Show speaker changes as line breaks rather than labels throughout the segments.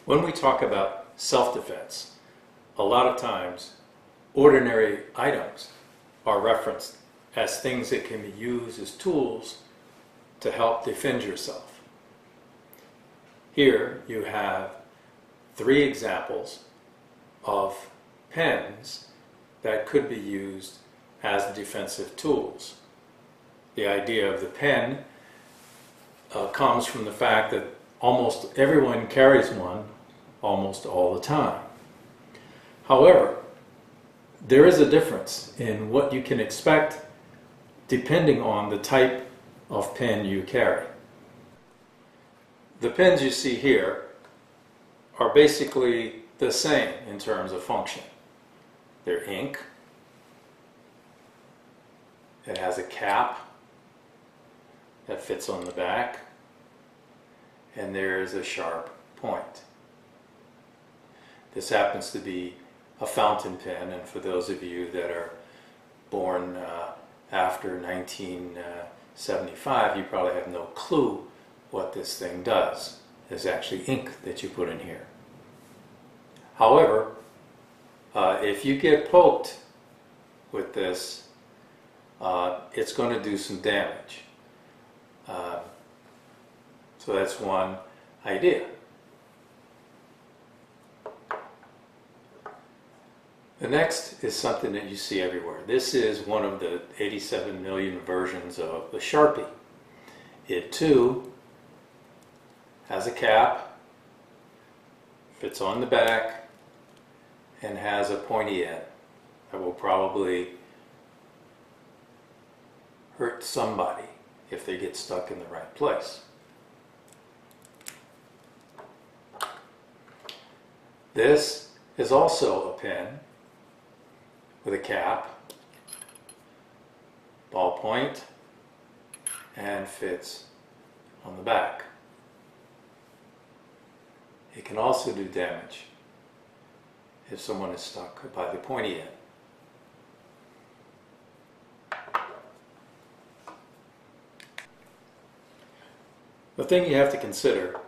When we talk about self-defense, a lot of times ordinary items are referenced as things that can be used as tools to help defend yourself. Here you have 3 examples of pens that could be used as defensive tools. The idea of the pen comes from the fact that almost everyone carries one almost all the time. However, there is a difference in what you can expect depending on the type of pen you carry. The pens you see here are basically the same in terms of function. They're ink. It has a cap that fits on the back, and there is a sharp point. This happens to be a fountain pen, and for those of you that are born after 1975, you probably have no clue what this thing does. It's actually ink that you put in here. However, if you get poked with this, it's going to do some damage. So that's one idea. The next is something that you see everywhere. This is one of the 87 million versions of the Sharpie. It too has a cap, fits on the back, and has a pointy end that will probably hurt somebody if they get stuck in the right place. This is also a pen with a cap, ballpoint, and fits on the back. It can also do damage if someone is stuck by the pointy end. The thing you have to consider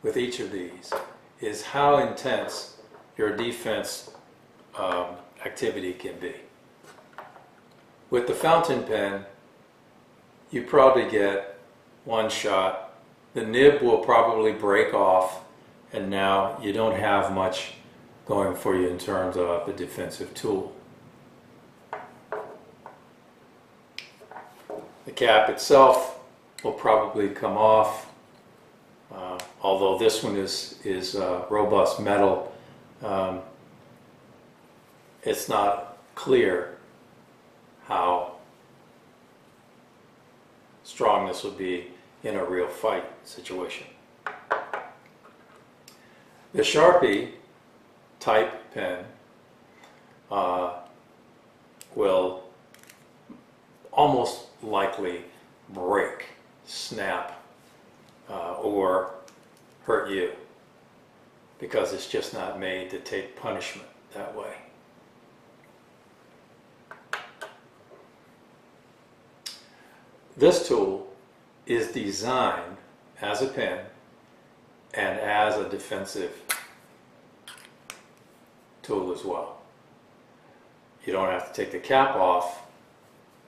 with each of these is how intense your defense activity can be. With the fountain pen, you probably get one shot. The nib will probably break off, and now you don't have much going for you in terms of a defensive tool. The cap itself will probably come off, although this one is robust metal. It's not clear how strong this would be in a real fight situation. The Sharpie type pen will almost likely break, snap, or hurt you, because it's just not made to take punishment that way. This tool is designed as a pen and as a defensive tool as well. You don't have to take the cap off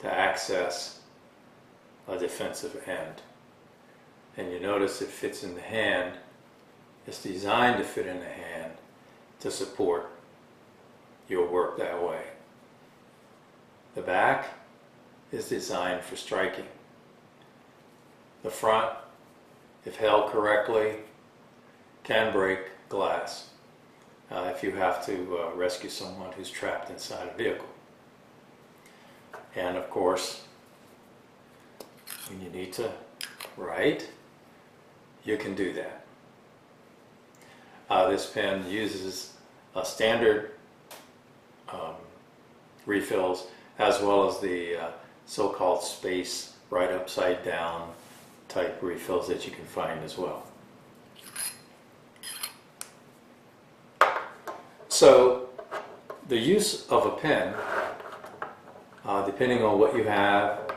to access a defensive end. And you notice it fits in the hand. It's designed to fit in the hand to support your work that way. The back is designed for striking. The front, if held correctly, can break glass if you have to rescue someone who's trapped inside a vehicle. And of course, when you need to write, you can do that. This pen uses standard refills as well as the so-called space right upside down type refills that you can find as well. So the use of a pen, depending on what you have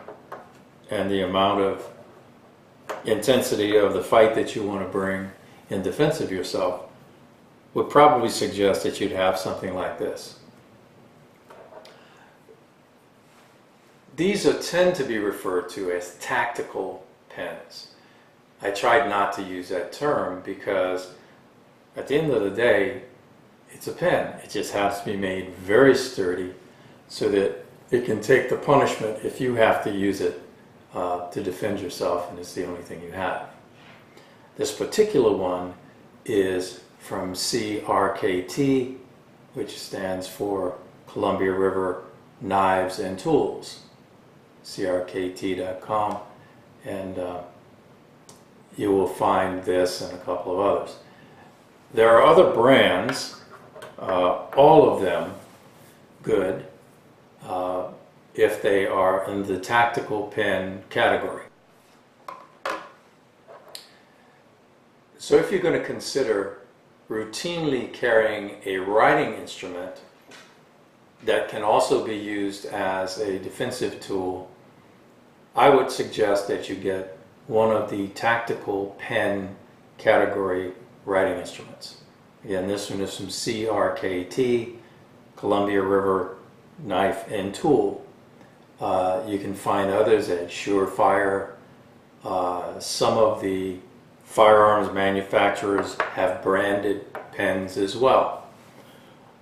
and the amount of intensity of the fight that you want to bring in defense of yourself, would probably suggest that you'd have something like this. These tend to be referred to as tactical pens. I tried not to use that term because at the end of the day, it's a pen. It just has to be made very sturdy so that it can take the punishment if you have to use it to defend yourself and it's the only thing you have. This particular one is from CRKT, which stands for Columbia River Knives and Tools. CRKT.com, and you will find this and a couple of others. There are other brands, all of them good, if they are in the tactical pen category. So if you're going to consider routinely carrying a writing instrument that can also be used as a defensive tool, I would suggest that you get one of the tactical pen category writing instruments. Again, this one is from CRKT, Columbia River Knife and Tool. You can find others at Surefire. Some of the firearms manufacturers have branded pens as well.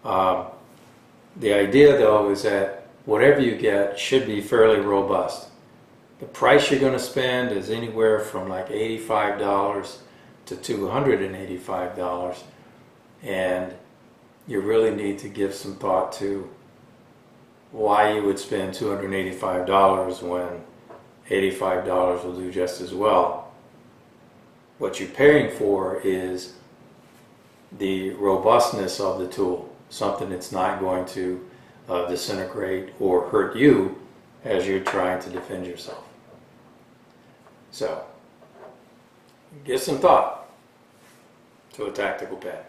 The idea, though, is that whatever you get should be fairly robust. The price you're going to spend is anywhere from like $85 to $285, and you really need to give some thought to why you would spend $285 when $85 will do just as well. What you're paying for is the robustness of the tool, something that's not going to disintegrate or hurt you as you're trying to defend yourself. So, give some thought to a tactical pen.